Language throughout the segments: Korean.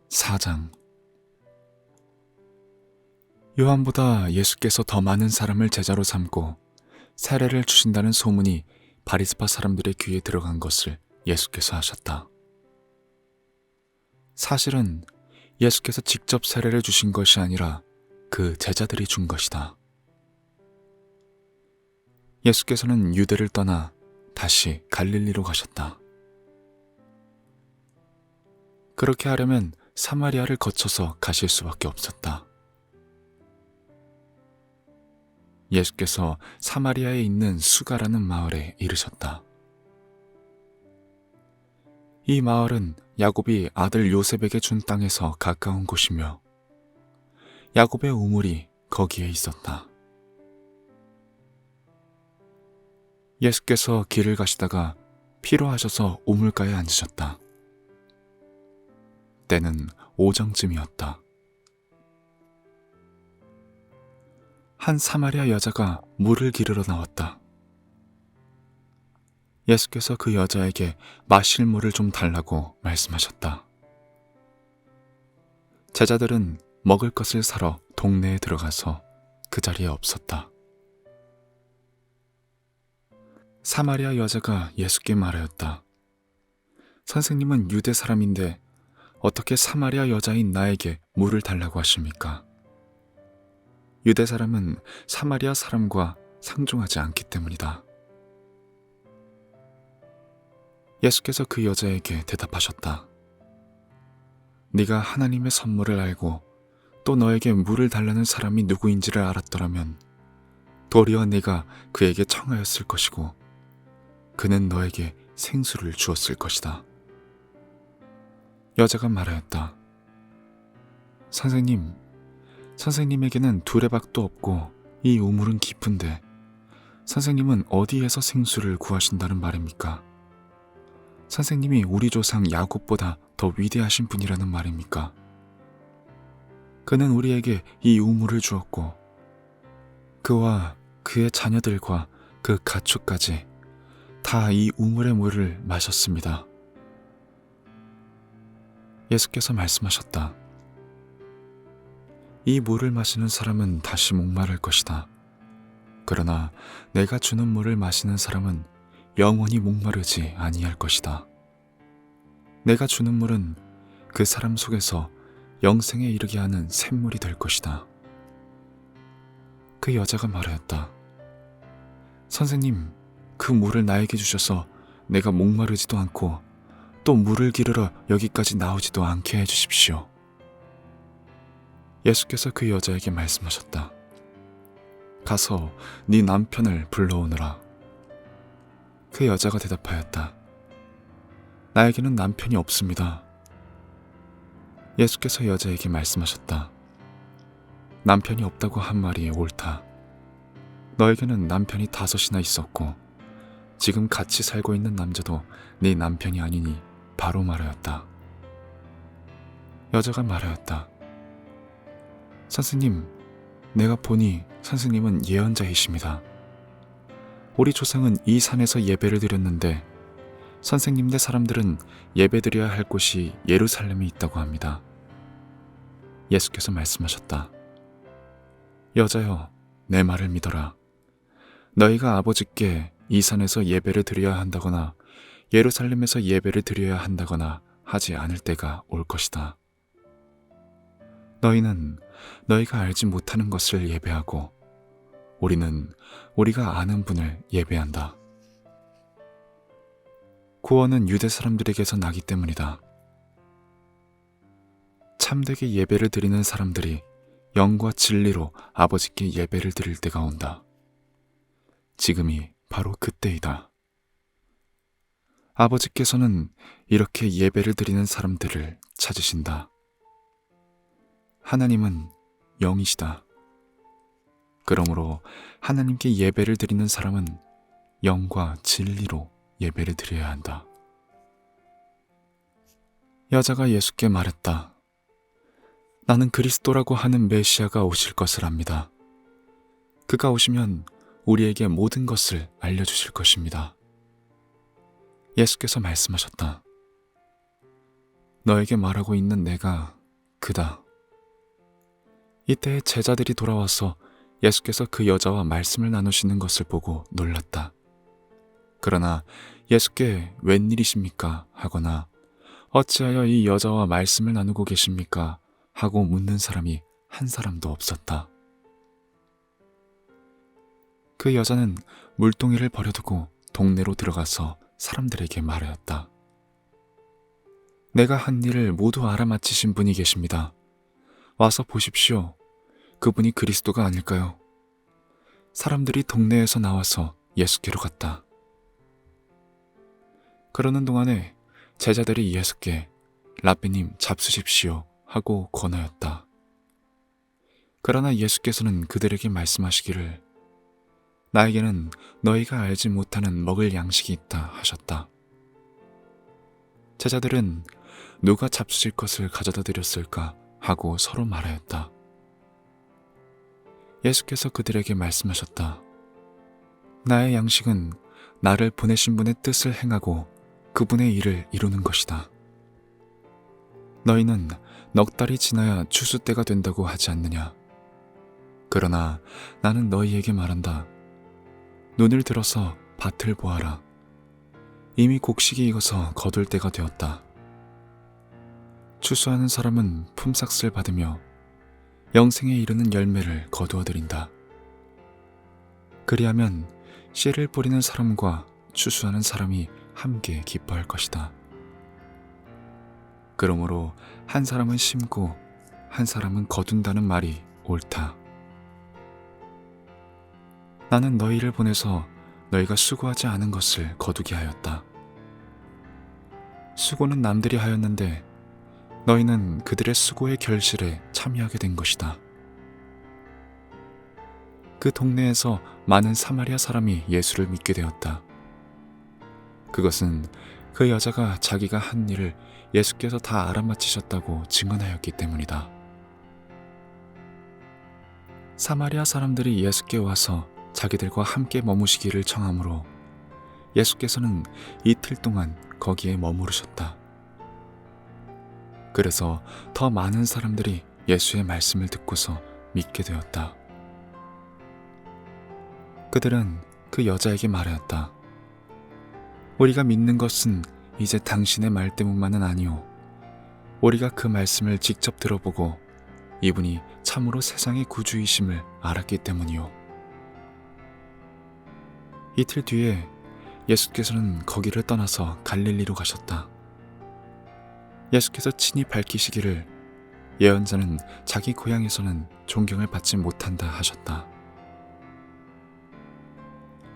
4장. 요한보다 예수께서 더 많은 사람을 제자로 삼고 세례를 주신다는 소문이 바리새파 사람들의 귀에 들어간 것을 예수께서 하셨다. 사실은 예수께서 직접 세례를 주신 것이 아니라 그 제자들이 준 것이다. 예수께서는 유대를 떠나 다시 갈릴리로 가셨다. 그렇게 하려면 사마리아를 거쳐서 가실 수밖에 없었다. 예수께서 사마리아에 있는 수가라는 마을에 이르셨다. 이 마을은 야곱이 아들 요셉에게 준 땅에서 가까운 곳이며 야곱의 우물이 거기에 있었다. 예수께서 길을 가시다가 피로하셔서 우물가에 앉으셨다. 때는 오정쯤이었다. 한 사마리아 여자가 물을 기르러 나왔다. 예수께서 그 여자에게 마실 물을 좀 달라고 말씀하셨다. 제자들은 먹을 것을 사러 동네에 들어가서 그 자리에 없었다. 사마리아 여자가 예수께 말하였다. 선생님은 유대 사람인데 어떻게 사마리아 여자인 나에게 물을 달라고 하십니까? 유대 사람은 사마리아 사람과 상종하지 않기 때문이다. 예수께서 그 여자에게 대답하셨다. 네가 하나님의 선물을 알고 또 너에게 물을 달라는 사람이 누구인지를 알았더라면 도리어 네가 그에게 청하였을 것이고 그는 너에게 생수를 주었을 것이다. 여자가 말하였다. 선생님에게는 두레박도 없고 이 우물은 깊은데 선생님은 어디에서 생수를 구하신다는 말입니까? 선생님이 우리 조상 야곱보다 더 위대하신 분이라는 말입니까? 그는 우리에게 이 우물을 주었고 그와 그의 자녀들과 그 가축까지 다 이 우물의 물을 마셨습니다. 예수께서 말씀하셨다. 이 물을 마시는 사람은 다시 목마를 것이다. 그러나 내가 주는 물을 마시는 사람은 영원히 목마르지 아니할 것이다. 내가 주는 물은 그 사람 속에서 영생에 이르게 하는 샘물이 될 것이다. 그 여자가 말하였다. 선생님, 그 물을 나에게 주셔서 내가 목마르지도 않고 또 물을 기르러 여기까지 나오지도 않게 해주십시오. 예수께서 그 여자에게 말씀하셨다. 가서 네 남편을 불러오너라. 그 여자가 대답하였다. 나에게는 남편이 없습니다. 예수께서 여자에게 말씀하셨다. 남편이 없다고 한 말이 옳다. 너에게는 남편이 5이나 있었고 지금 같이 살고 있는 남자도 네 남편이 아니니 바로 말하였다. 여자가 말하였다. 선생님, 내가 보니 선생님은 예언자이십니다. 우리 조상은 이 산에서 예배를 드렸는데 선생님네 사람들은 예배드려야 할 곳이 예루살렘에 있다고 합니다. 예수께서 말씀하셨다. 여자여, 내 말을 믿어라. 너희가 아버지께 이 산에서 예배를 드려야 한다거나 예루살렘에서 예배를 드려야 한다거나 하지 않을 때가 올 것이다. 너희는 너희가 알지 못하는 것을 예배하고 우리는 우리가 아는 분을 예배한다. 구원은 유대 사람들에게서 나기 때문이다. 참되게 예배를 드리는 사람들이 영과 진리로 아버지께 예배를 드릴 때가 온다. 지금이 바로 그때이다. 아버지께서는 이렇게 예배를 드리는 사람들을 찾으신다. 하나님은 영이시다. 그러므로 하나님께 예배를 드리는 사람은 영과 진리로 예배를 드려야 한다. 여자가 예수께 말했다. 나는 그리스도라고 하는 메시아가 오실 것을 압니다. 그가 오시면 우리에게 모든 것을 알려주실 것입니다. 예수께서 말씀하셨다. 너에게 말하고 있는 내가 그다. 이때 제자들이 돌아와서 예수께서 그 여자와 말씀을 나누시는 것을 보고 놀랐다. 그러나 예수께 웬일이십니까? 하거나 어찌하여 이 여자와 말씀을 나누고 계십니까? 하고 묻는 사람이 한 사람도 없었다. 그 여자는 물동이를 버려두고 동네로 들어가서 사람들에게 말하였다. 내가 한 일을 모두 알아맞히신 분이 계십니다. 와서 보십시오. 그분이 그리스도가 아닐까요? 사람들이 동네에서 나와서 예수께로 갔다. 그러는 동안에 제자들이 예수께 라삐님 잡수십시오 하고 권하였다. 그러나 예수께서는 그들에게 말씀하시기를 나에게는 너희가 알지 못하는 먹을 양식이 있다 하셨다. 제자들은 누가 잡수실 것을 가져다 드렸을까 하고 서로 말하였다. 예수께서 그들에게 말씀하셨다. 나의 양식은 나를 보내신 분의 뜻을 행하고 그분의 일을 이루는 것이다. 너희는 넉 달이 지나야 추수 때가 된다고 하지 않느냐? 그러나 나는 너희에게 말한다. 눈을 들어서 밭을 보아라. 이미 곡식이 익어서 거둘 때가 되었다. 추수하는 사람은 품삯을 받으며 영생에 이르는 열매를 거두어 드린다. 그리하면 씨를 뿌리는 사람과 추수하는 사람이 함께 기뻐할 것이다. 그러므로 한 사람은 심고 한 사람은 거둔다는 말이 옳다. 나는 너희를 보내서 너희가 수고하지 않은 것을 거두게 하였다. 수고는 남들이 하였는데 너희는 그들의 수고의 결실에 참여하게 된 것이다. 그 동네에서 많은 사마리아 사람이 예수를 믿게 되었다. 그것은 그 여자가 자기가 한 일을 예수께서 다 알아맞히셨다고 증언하였기 때문이다. 사마리아 사람들이 예수께 와서 자기들과 함께 머무시기를 청하므로 예수께서는 이틀 동안 거기에 머무르셨다. 그래서 더 많은 사람들이 예수의 말씀을 듣고서 믿게 되었다. 그들은 그 여자에게 말하였다. 우리가 믿는 것은 이제 당신의 말 때문만은 아니오. 우리가 그 말씀을 직접 들어보고 이분이 참으로 세상의 구주이심을 알았기 때문이오. 이틀 뒤에 예수께서는 거기를 떠나서 갈릴리로 가셨다. 예수께서 친히 밝히시기를 예언자는 자기 고향에서는 존경을 받지 못한다 하셨다.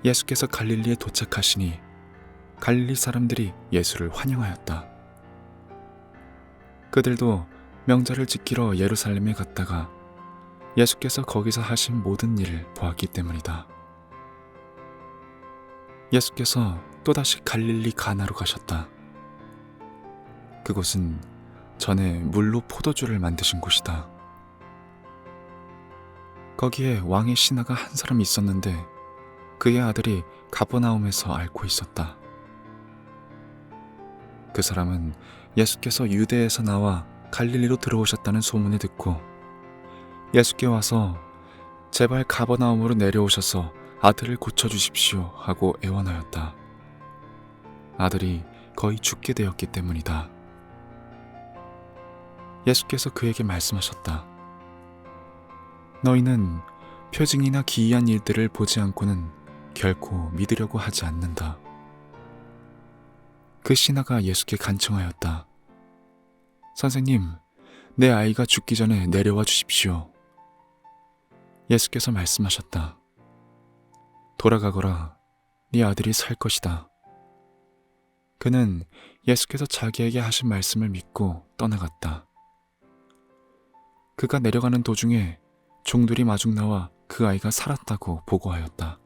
예수께서 갈릴리에 도착하시니 갈릴리 사람들이 예수를 환영하였다. 그들도 명절을 지키러 예루살렘에 갔다가 예수께서 거기서 하신 모든 일을 보았기 때문이다. 예수께서 또다시 갈릴리 가나로 가셨다. 그곳은 전에 물로 포도주를 만드신 곳이다. 거기에 왕의 신하가 한 사람 있었는데 그의 아들이 가버나움에서 앓고 있었다. 그 사람은 예수께서 유대에서 나와 갈릴리로 들어오셨다는 소문을 듣고 예수께 와서 제발 가버나움으로 내려오셔서 아들을 고쳐주십시오 하고 애원하였다. 아들이 거의 죽게 되었기 때문이다. 예수께서 그에게 말씀하셨다. 너희는 표징이나 기이한 일들을 보지 않고는 결코 믿으려고 하지 않는다. 그 신하가 예수께 간청하였다. 선생님, 내 아이가 죽기 전에 내려와 주십시오. 예수께서 말씀하셨다. 돌아가거라, 네 아들이 살 것이다. 그는 예수께서 자기에게 하신 말씀을 믿고 떠나갔다. 그가 내려가는 도중에 종들이 마중 나와 그 아이가 살았다고 보고하였다.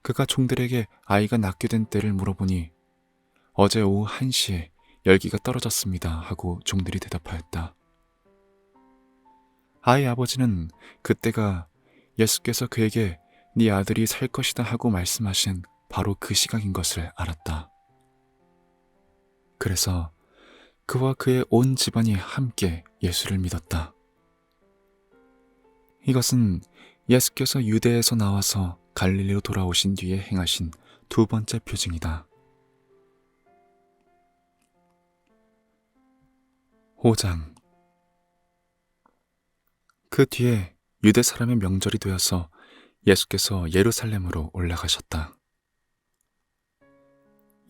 그가 종들에게 아이가 낫게 된 때를 물어보니 어제 오후 1시에 열기가 떨어졌습니다 하고 종들이 대답하였다. 아이 아버지는 그때가 예수께서 그에게 네 아들이 살 것이다 하고 말씀하신 바로 그 시각인 것을 알았다. 그래서 그와 그의 온 집안이 함께 예수를 믿었다. 이것은 예수께서 유대에서 나와서 갈릴리로 돌아오신 뒤에 행하신 두 번째 표징이다. 5장. 그 뒤에 유대 사람의 명절이 되어서 예수께서 예루살렘으로 올라가셨다.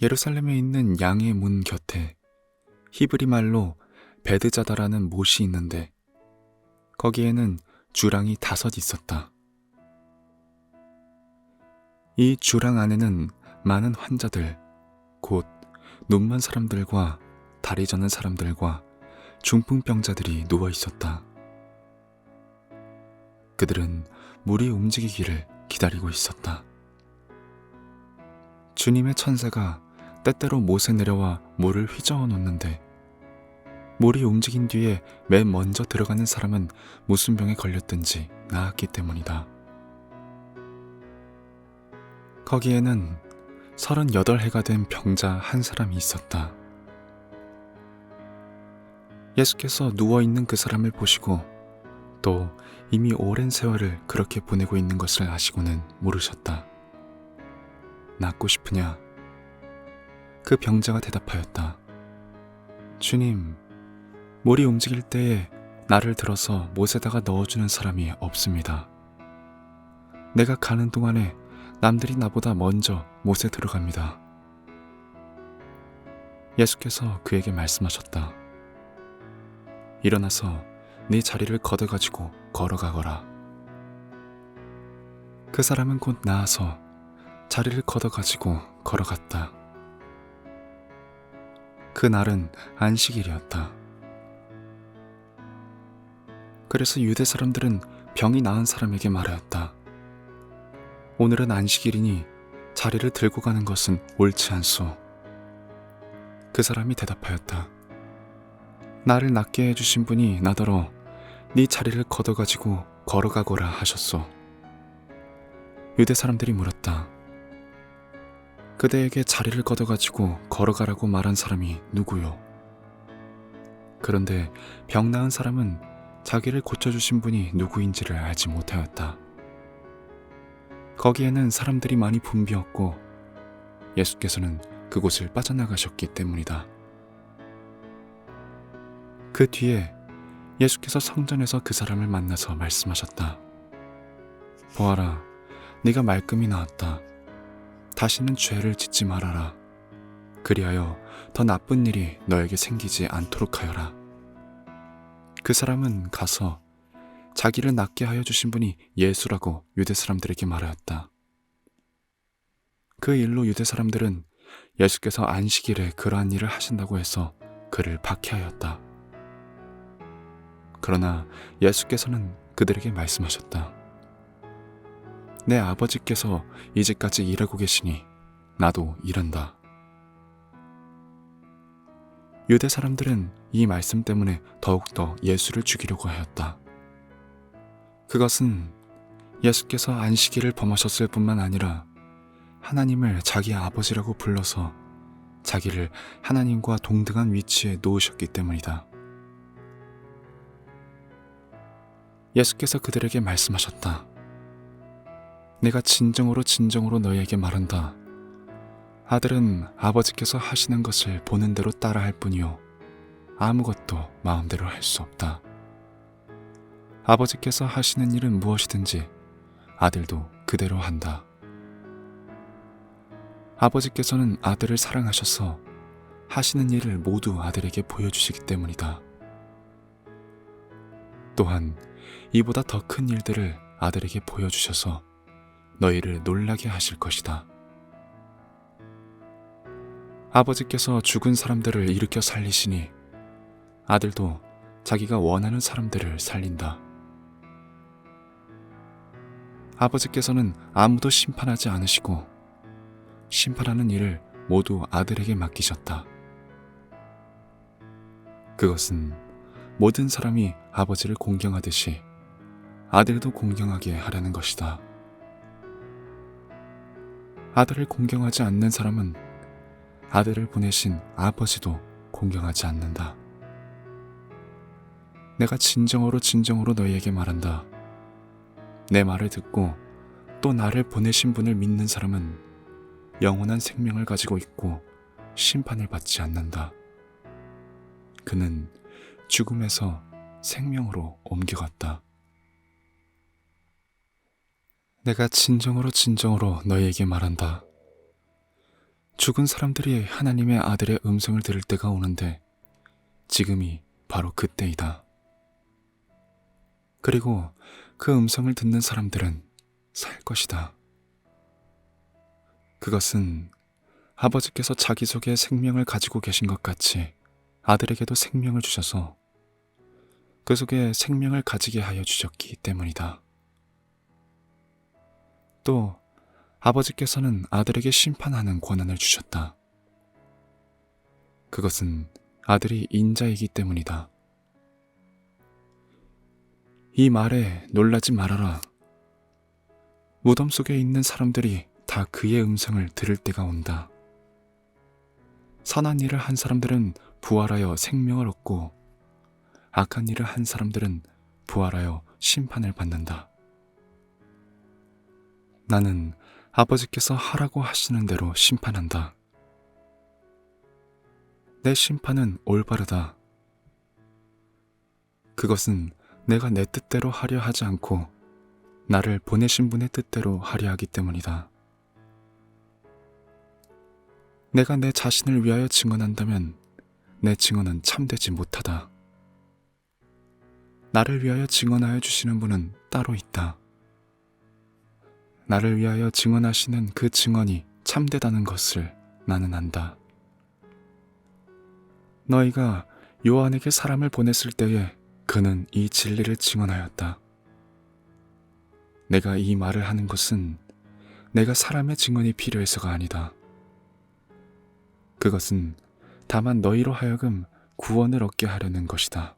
예루살렘에 있는 양의 문 곁에 히브리 말로 베드자다라는 못이 있는데 거기에는 주랑이 5 있었다. 이 주랑 안에는 많은 환자들, 곧 눈먼 사람들과 다리 저는 사람들과 중풍병자들이 누워 있었다. 그들은 물이 움직이기를 기다리고 있었다. 주님의 천사가 때때로 못에 내려와 물을 휘저어 놓는데 물이 움직인 뒤에 맨 먼저 들어가는 사람은 무슨 병에 걸렸든지 나았기 때문이다. 거기에는 38해가 된 병자 한 사람이 있었다. 예수께서 누워있는 그 사람을 보시고 또 이미 오랜 세월을 그렇게 보내고 있는 것을 아시고는 물으셨다. 낫고 싶으냐? 그 병자가 대답하였다. 주님, 물이 움직일 때에 나를 들어서 못에다가 넣어주는 사람이 없습니다. 내가 가는 동안에 남들이 나보다 먼저 못에 들어갑니다. 예수께서 그에게 말씀하셨다. 일어나서 네 자리를 걷어가지고 걸어가거라. 그 사람은 곧 나아서 자리를 걷어가지고 걸어갔다. 그 날은 안식일이었다. 그래서 유대 사람들은 병이 나은 사람에게 말하였다. 오늘은 안식일이니 자리를 들고 가는 것은 옳지 않소. 그 사람이 대답하였다. 나를 낫게 해주신 분이 나더러 네 자리를 걷어가지고 걸어가거라 하셨소. 유대 사람들이 물었다. 그대에게 자리를 걷어가지고 걸어가라고 말한 사람이 누구요? 그런데 병 나은 사람은 자기를 고쳐주신 분이 누구인지를 알지 못하였다. 거기에는 사람들이 많이 붐비었고 예수께서는 그곳을 빠져나가셨기 때문이다. 그 뒤에 예수께서 성전에서 그 사람을 만나서 말씀하셨다. 보아라, 네가 말끔히 나았다. 다시는 죄를 짓지 말아라. 그리하여 더 나쁜 일이 너에게 생기지 않도록 하여라. 그 사람은 가서 자기를 낫게 하여 주신 분이 예수라고 유대 사람들에게 말하였다. 그 일로 유대 사람들은 예수께서 안식일에 그러한 일을 하신다고 해서 그를 박해하였다. 그러나 예수께서는 그들에게 말씀하셨다. 내 아버지께서 이제까지 일하고 계시니 나도 일한다. 유대 사람들은 이 말씀 때문에 더욱더 예수를 죽이려고 하였다. 그것은 예수께서 안식일을 범하셨을 뿐만 아니라 하나님을 자기 아버지라고 불러서 자기를 하나님과 동등한 위치에 놓으셨기 때문이다. 예수께서 그들에게 말씀하셨다. 내가 진정으로 너희에게 말한다. 아들은 아버지께서 하시는 것을 보는 대로 따라할 뿐이요 아무것도 마음대로 할 수 없다. 아버지께서 하시는 일은 무엇이든지 아들도 그대로 한다. 아버지께서는 아들을 사랑하셔서 하시는 일을 모두 아들에게 보여주시기 때문이다. 또한 이보다 더 큰 일들을 아들에게 보여주셔서 너희를 놀라게 하실 것이다. 아버지께서 죽은 사람들을 일으켜 살리시니 아들도 자기가 원하는 사람들을 살린다. 아버지께서는 아무도 심판하지 않으시고 심판하는 일을 모두 아들에게 맡기셨다. 그것은 모든 사람이 아버지를 공경하듯이 아들도 공경하게 하려는 것이다. 아들을 공경하지 않는 사람은 아들을 보내신 아버지도 공경하지 않는다. 내가 진정으로 너희에게 말한다. 내 말을 듣고 또 나를 보내신 분을 믿는 사람은 영원한 생명을 가지고 있고 심판을 받지 않는다. 그는 죽음에서 생명으로 옮겨갔다. 내가 진정으로 너희에게 말한다. 죽은 사람들이 하나님의 아들의 음성을 들을 때가 오는데 지금이 바로 그때이다. 그리고 그 음성을 듣는 사람들은 살 것이다. 그것은 아버지께서 자기 속에 생명을 가지고 계신 것 같이 아들에게도 생명을 주셔서 그 속에 생명을 가지게 하여 주셨기 때문이다. 또 아버지께서는 아들에게 심판하는 권한을 주셨다. 그것은 아들이 인자이기 때문이다. 이 말에 놀라지 말아라. 무덤 속에 있는 사람들이 다 그의 음성을 들을 때가 온다. 선한 일을 한 사람들은 부활하여 생명을 얻고 악한 일을 한 사람들은 부활하여 심판을 받는다. 나는 아버지께서 하라고 하시는 대로 심판한다. 내 심판은 올바르다. 그것은 내가 내 뜻대로 하려 하지 않고 나를 보내신 분의 뜻대로 하려 하기 때문이다. 내가 내 자신을 위하여 증언한다면 내 증언은 참되지 못하다. 나를 위하여 증언하여 주시는 분은 따로 있다. 나를 위하여 증언하시는 그 증언이 참되다는 것을 나는 안다. 너희가 요한에게 사람을 보냈을 때에 그는 이 진리를 증언하였다. 내가 이 말을 하는 것은 내가 사람의 증언이 필요해서가 아니다. 그것은 다만 너희로 하여금 구원을 얻게 하려는 것이다.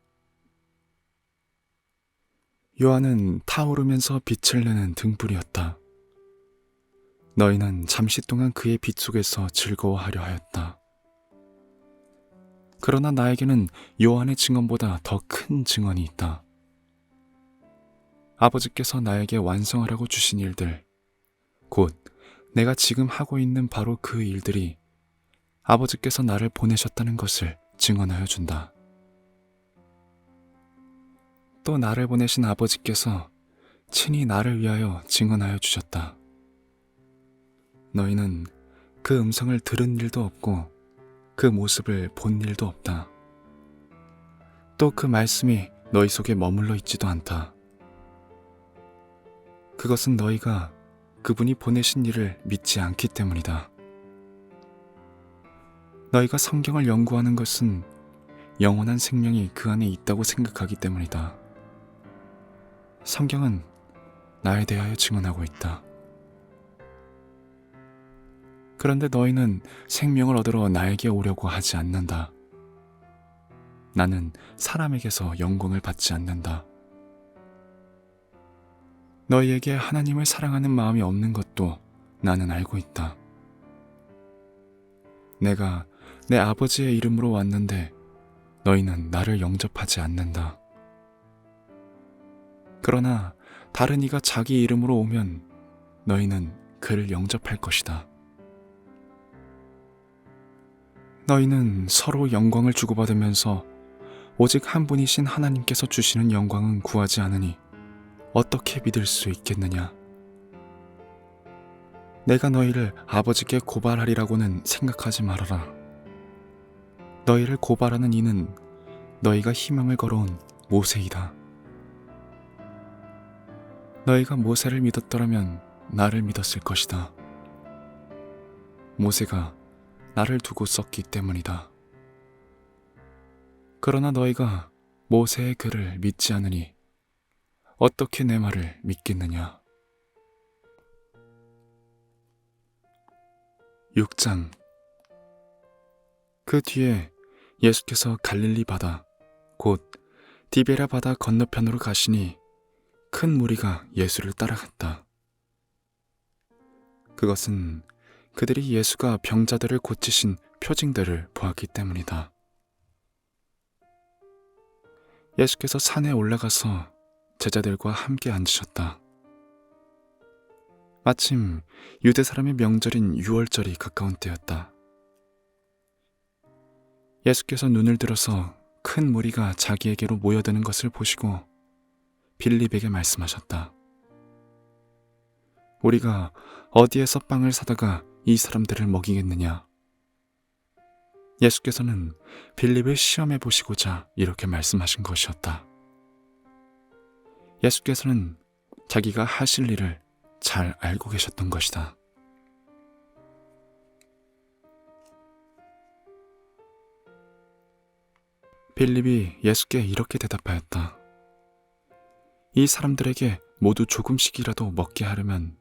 요한은 타오르면서 빛을 내는 등불이었다. 너희는 잠시 동안 그의 빛 속에서 즐거워하려 하였다. 그러나 나에게는 요한의 증언보다 더 큰 증언이 있다. 아버지께서 나에게 완성하라고 주신 일들, 곧 내가 지금 하고 있는 바로 그 일들이 아버지께서 나를 보내셨다는 것을 증언하여 준다. 또 나를 보내신 아버지께서 친히 나를 위하여 증언하여 주셨다. 너희는 그 음성을 들은 일도 없고 그 모습을 본 일도 없다. 또 그 말씀이 너희 속에 머물러 있지도 않다. 그것은 너희가 그분이 보내신 일을 믿지 않기 때문이다. 너희가 성경을 연구하는 것은 영원한 생명이 그 안에 있다고 생각하기 때문이다. 성경은 나에 대하여 증언하고 있다. 그런데 너희는 생명을 얻으러 나에게 오려고 하지 않는다. 나는 사람에게서 영광을 받지 않는다. 너희에게 하나님을 사랑하는 마음이 없는 것도 나는 알고 있다. 내가 내 아버지의 이름으로 왔는데 너희는 나를 영접하지 않는다. 그러나 다른 이가 자기 이름으로 오면 너희는 그를 영접할 것이다. 너희는 서로 영광을 주고받으면서 오직 한 분이신 하나님께서 주시는 영광은 구하지 않으니 어떻게 믿을 수 있겠느냐? 내가 너희를 아버지께 고발하리라고는 생각하지 말아라. 너희를 고발하는 이는 너희가 희망을 걸어온 모세이다. 너희가 모세를 믿었더라면 나를 믿었을 것이다. 모세가 나를 두고 썼기 때문이다. 그러나 너희가 모세의 글을 믿지 않으니 어떻게 내 말을 믿겠느냐? 6장. 그 뒤에 예수께서 갈릴리 바다, 곧 디베랴 바다 건너편으로 가시니 큰 무리가 예수를 따라갔다. 그것은 그들이 예수가 병자들을 고치신 표징들을 보았기 때문이다. 예수께서 산에 올라가서 제자들과 함께 앉으셨다. 마침 유대 사람의 명절인 유월절이 가까운 때였다. 예수께서 눈을 들어서 큰 무리가 자기에게로 모여드는 것을 보시고 빌립에게 말씀하셨다. 우리가 어디에서 빵을 사다가 이 사람들을 먹이겠느냐? 예수께서는 빌립을 시험해 보시고자 이렇게 말씀하신 것이었다. 예수께서는 자기가 하실 일을 잘 알고 계셨던 것이다. 빌립이 예수께 이렇게 대답하였다. 이 사람들에게 모두 조금씩이라도 먹게 하려면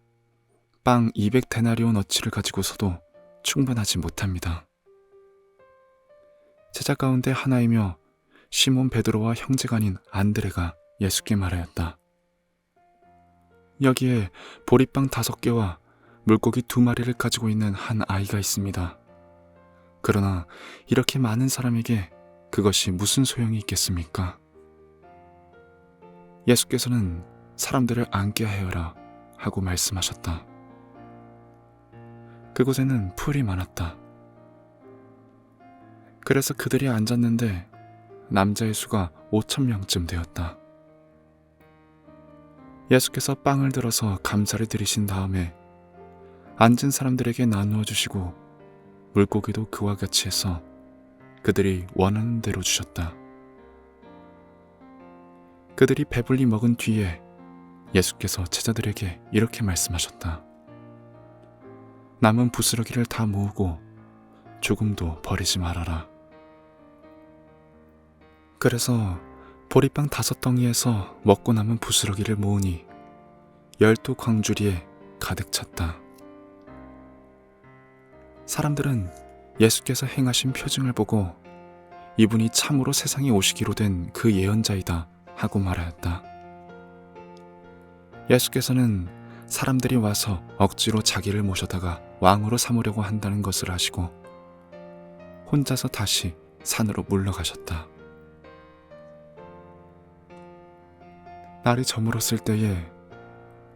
빵 200데나리온어치를 가지고서도 충분하지 못합니다. 제자 가운데 하나이며 시몬 베드로와 형제가 아닌 안드레가 예수께 말하였다. 여기에 보리빵 5개와 물고기 2마리를 가지고 있는 한 아이가 있습니다. 그러나 이렇게 많은 사람에게 그것이 무슨 소용이 있겠습니까? 예수께서는 사람들을 앉게 하여라 하고 말씀하셨다. 그곳에는 풀이 많았다. 그래서 그들이 앉았는데 남자의 수가 5,000명쯤 되었다. 예수께서 빵을 들어서 감사를 드리신 다음에 앉은 사람들에게 나누어 주시고 물고기도 그와 같이 해서 그들이 원하는 대로 주셨다. 그들이 배불리 먹은 뒤에 예수께서 제자들에게 이렇게 말씀하셨다. 남은 부스러기를 다 모으고 조금도 버리지 말아라. 그래서 보리빵 5덩이에서 먹고 남은 부스러기를 모으니 12광주리에 가득 찼다. 사람들은 예수께서 행하신 표징을 보고 이분이 참으로 세상에 오시기로 된 그 예언자이다 하고 말하였다. 예수께서는 사람들이 와서 억지로 자기를 모셔다가 왕으로 삼으려고 한다는 것을 아시고 혼자서 다시 산으로 물러가셨다. 날이 저물었을 때에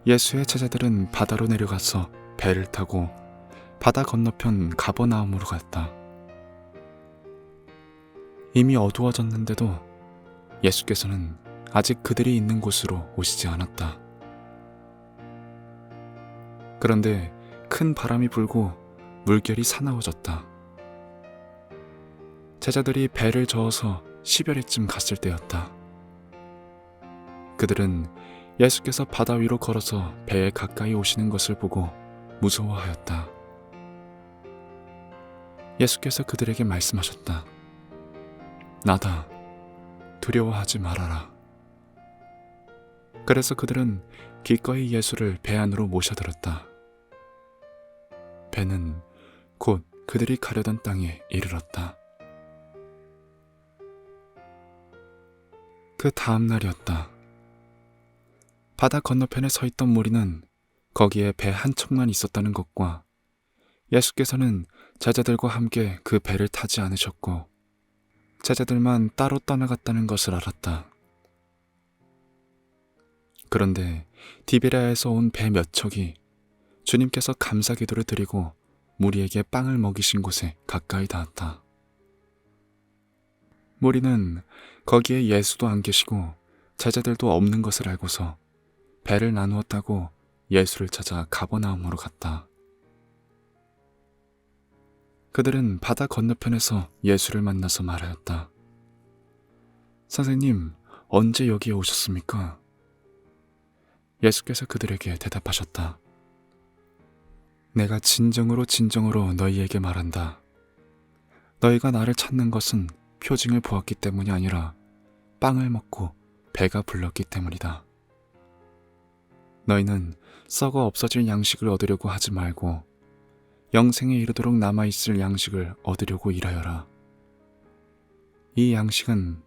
예수의 제자들은 바다로 내려가서 배를 타고 바다 건너편 가버나움으로 갔다. 이미 어두워졌는데도 예수께서는 아직 그들이 있는 곳으로 오시지 않았다. 그런데 큰 바람이 불고 물결이 사나워졌다. 제자들이 배를 저어서 10여리쯤 갔을 때였다. 그들은 예수께서 바다 위로 걸어서 배에 가까이 오시는 것을 보고 무서워하였다. 예수께서 그들에게 말씀하셨다. 나다. 두려워하지 말아라. 그래서 그들은 기꺼이 예수를 배 안으로 모셔들었다. 배는 곧 그들이 가려던 땅에 이르렀다. 그 다음 날이었다. 바다 건너편에 서 있던 무리는 거기에 배 한 척만 있었다는 것과 예수께서는 제자들과 함께 그 배를 타지 않으셨고 제자들만 따로 떠나갔다는 것을 알았다. 그런데 디베랴에서 온 배 몇 척이 주님께서 감사 기도를 드리고 무리에게 빵을 먹이신 곳에 가까이 닿았다. 무리는 거기에 예수도 안 계시고 제자들도 없는 것을 알고서 배를 나누었다고 예수를 찾아 가버나움으로 갔다. 그들은 바다 건너편에서 예수를 만나서 말하였다. 선생님, 언제 여기에 오셨습니까? 예수께서 그들에게 대답하셨다. 내가 진정으로 너희에게 말한다. 너희가 나를 찾는 것은 표징을 보았기 때문이 아니라 빵을 먹고 배가 불렀기 때문이다. 너희는 썩어 없어질 양식을 얻으려고 하지 말고 영생에 이르도록 남아있을 양식을 얻으려고 일하여라. 이 양식은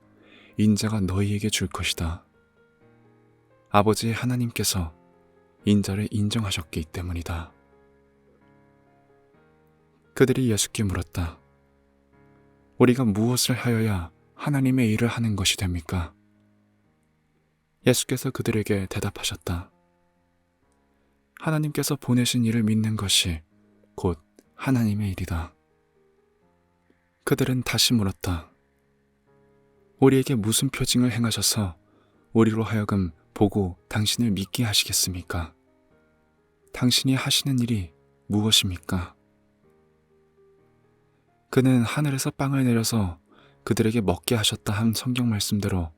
인자가 너희에게 줄 것이다. 아버지 하나님께서 인자를 인정하셨기 때문이다. 그들이 예수께 물었다. 우리가 무엇을 하여야 하나님의 일을 하는 것이 됩니까? 예수께서 그들에게 대답하셨다. 하나님께서 보내신 이를 믿는 것이 곧 하나님의 일이다. 그들은 다시 물었다. 우리에게 무슨 표징을 행하셔서 우리로 하여금 보고 당신을 믿게 하시겠습니까? 당신이 하시는 일이 무엇입니까? 그는 하늘에서 빵을 내려서 그들에게 먹게 하셨다 한 성경 말씀대로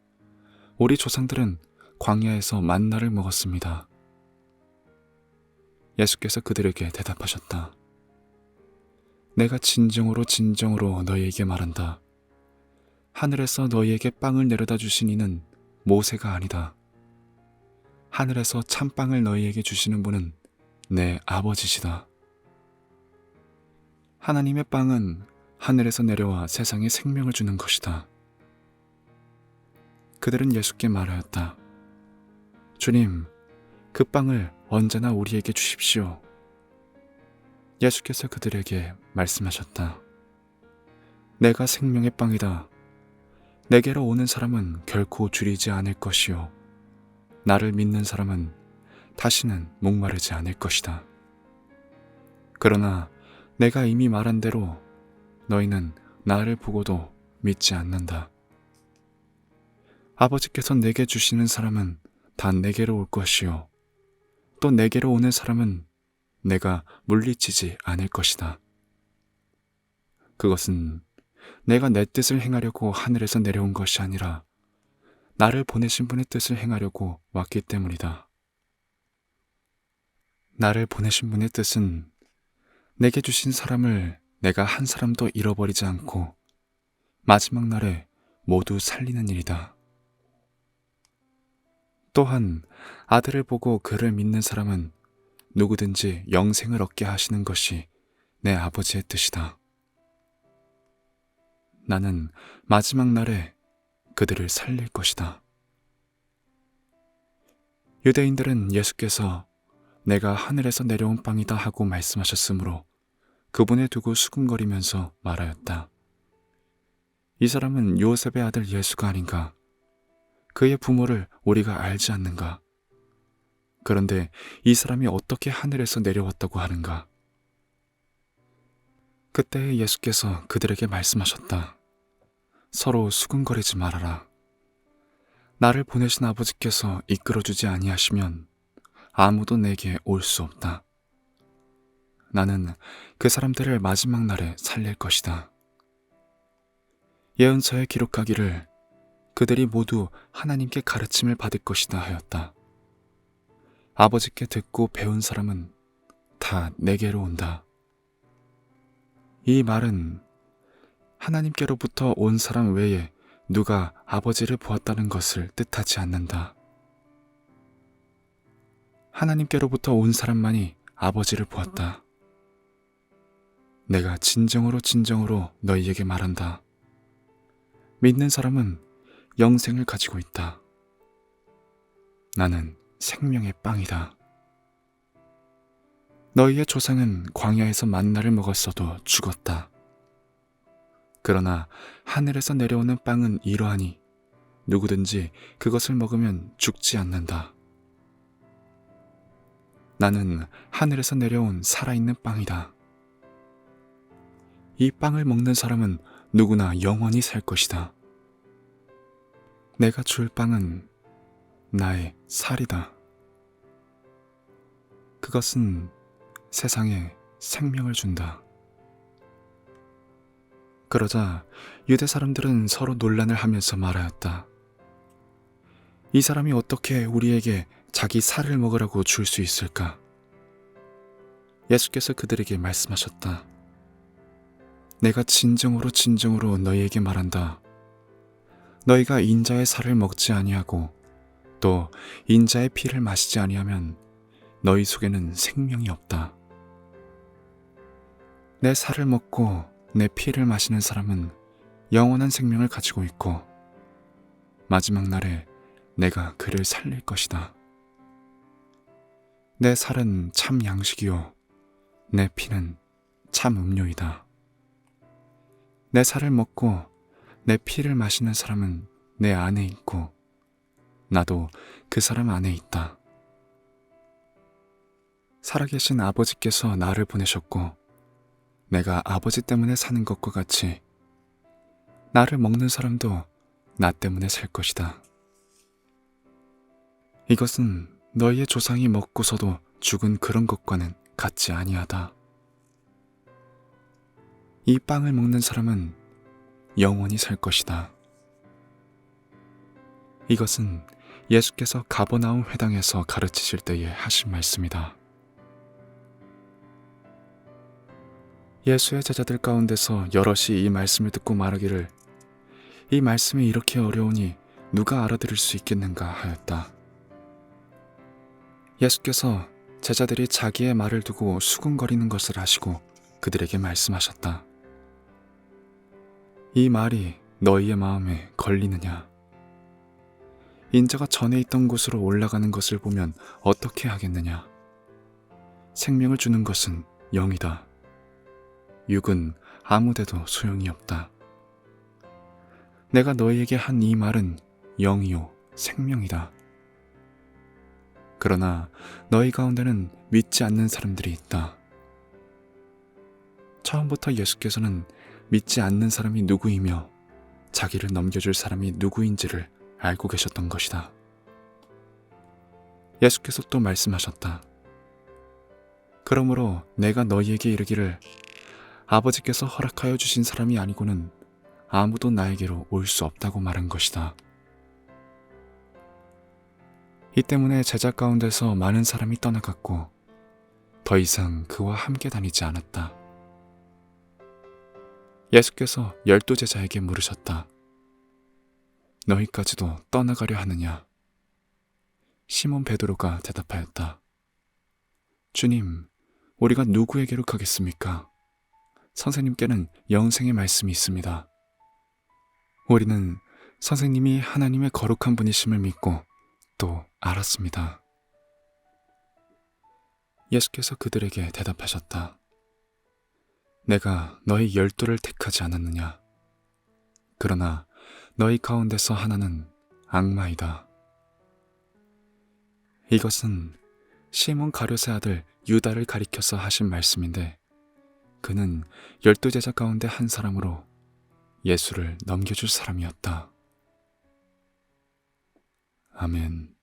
우리 조상들은 광야에서 만나를 먹었습니다. 예수께서 그들에게 대답하셨다. 내가 진정으로 진정으로 너희에게 말한다. 하늘에서 너희에게 빵을 내려다 주신 이는 모세가 아니다. 하늘에서 참빵을 너희에게 주시는 분은 내 아버지시다. 하나님의 빵은 하늘에서 내려와 세상에 생명을 주는 것이다. 그들은 예수께 말하였다. 주님, 그 빵을 언제나 우리에게 주십시오. 예수께서 그들에게 말씀하셨다. 내가 생명의 빵이다. 내게로 오는 사람은 결코 줄이지 않을 것이요. 나를 믿는 사람은 다시는 목마르지 않을 것이다. 그러나 내가 이미 말한 대로 너희는 나를 보고도 믿지 않는다. 아버지께서 내게 주시는 사람은 다 내게로 올 것이요. 또 내게로 오는 사람은 내가 물리치지 않을 것이다. 그것은 내가 내 뜻을 행하려고 하늘에서 내려온 것이 아니라 나를 보내신 분의 뜻을 행하려고 왔기 때문이다. 나를 보내신 분의 뜻은 내게 주신 사람을 내가 한 사람도 잃어버리지 않고 마지막 날에 모두 살리는 일이다. 또한 아들을 보고 그를 믿는 사람은 누구든지 영생을 얻게 하시는 것이 내 아버지의 뜻이다. 나는 마지막 날에 그들을 살릴 것이다. 유대인들은 예수께서 내가 하늘에서 내려온 빵이다 하고 말씀하셨으므로 그분을 두고 수군거리면서 말하였다. 이 사람은 요셉의 아들 예수가 아닌가? 그의 부모를 우리가 알지 않는가? 그런데 이 사람이 어떻게 하늘에서 내려왔다고 하는가? 그때 예수께서 그들에게 말씀하셨다. 서로 수군거리지 말아라. 나를 보내신 아버지께서 이끌어주지 아니하시면 아무도 내게 올 수 없다. 나는 그 사람들을 마지막 날에 살릴 것이다. 예언서에 기록하기를 그들이 모두 하나님께 가르침을 받을 것이다 하였다. 아버지께 듣고 배운 사람은 다 내게로 온다. 이 말은 하나님께로부터 온 사람 외에 누가 아버지를 보았다는 것을 뜻하지 않는다. 하나님께로부터 온 사람만이 아버지를 보았다. 내가 진정으로 진정으로 너희에게 말한다. 믿는 사람은 영생을 가지고 있다. 나는 생명의 빵이다. 너희의 조상은 광야에서 만나를 먹었어도 죽었다. 그러나 하늘에서 내려오는 빵은 이러하니 누구든지 그것을 먹으면 죽지 않는다. 나는 하늘에서 내려온 살아있는 빵이다. 이 빵을 먹는 사람은 누구나 영원히 살 것이다. 내가 줄 빵은 나의 살이다. 그것은 세상에 생명을 준다. 그러자 유대 사람들은 서로 논란을 하면서 말하였다. 이 사람이 어떻게 우리에게 자기 살을 먹으라고 줄 수 있을까? 예수께서 그들에게 말씀하셨다. 내가 진정으로 진정으로 너희에게 말한다. 너희가 인자의 살을 먹지 아니하고 또 인자의 피를 마시지 아니하면 너희 속에는 생명이 없다. 내 살을 먹고 내 피를 마시는 사람은 영원한 생명을 가지고 있고 마지막 날에 내가 그를 살릴 것이다. 내 살은 참 양식이요 내 피는 참 음료이다. 내 살을 먹고 내 피를 마시는 사람은 내 안에 있고 나도 그 사람 안에 있다. 살아계신 아버지께서 나를 보내셨고 내가 아버지 때문에 사는 것과 같이 나를 먹는 사람도 나 때문에 살 것이다. 이것은 너희의 조상이 먹고서도 죽은 그런 것과는 같지 아니하다. 이 빵을 먹는 사람은 영원히 살 것이다. 이것은 예수께서 가버나움 회당에서 가르치실 때에 하신 말씀이다. 예수의 제자들 가운데서 여럿이 이 말씀을 듣고 말하기를 이 말씀이 이렇게 어려우니 누가 알아들을 수 있겠는가 하였다. 예수께서 제자들이 자기의 말을 두고 수군거리는 것을 아시고 그들에게 말씀하셨다. 이 말이 너희의 마음에 걸리느냐? 인자가 전에 있던 곳으로 올라가는 것을 보면 어떻게 하겠느냐? 생명을 주는 것은 영이다. 육은 아무데도 소용이 없다. 내가 너희에게 한 이 말은 영이요 생명이다. 그러나 너희 가운데는 믿지 않는 사람들이 있다. 처음부터 예수께서는 믿지 않는 사람이 누구이며 자기를 넘겨줄 사람이 누구인지를 알고 계셨던 것이다. 예수께서 또 말씀하셨다. 그러므로 내가 너희에게 이르기를 아버지께서 허락하여 주신 사람이 아니고는 아무도 나에게로 올 수 없다고 말한 것이다. 이 때문에 제자 가운데서 많은 사람이 떠나갔고 더 이상 그와 함께 다니지 않았다. 예수께서 12 제자에게 물으셨다. 너희까지도 떠나가려 하느냐? 시몬 베드로가 대답하였다. 주님, 우리가 누구에게로 가겠습니까? 선생님께는 영생의 말씀이 있습니다. 우리는 선생님이 하나님의 거룩한 분이심을 믿고 또 알았습니다. 예수께서 그들에게 대답하셨다. 내가 너희 12를 택하지 않았느냐? 그러나 너희 가운데서 하나는 악마이다. 이것은 시몬 가룟의 아들 유다를 가리켜서 하신 말씀인데 그는 12 제자 가운데 한 사람으로 예수를 넘겨줄 사람이었다. 아멘.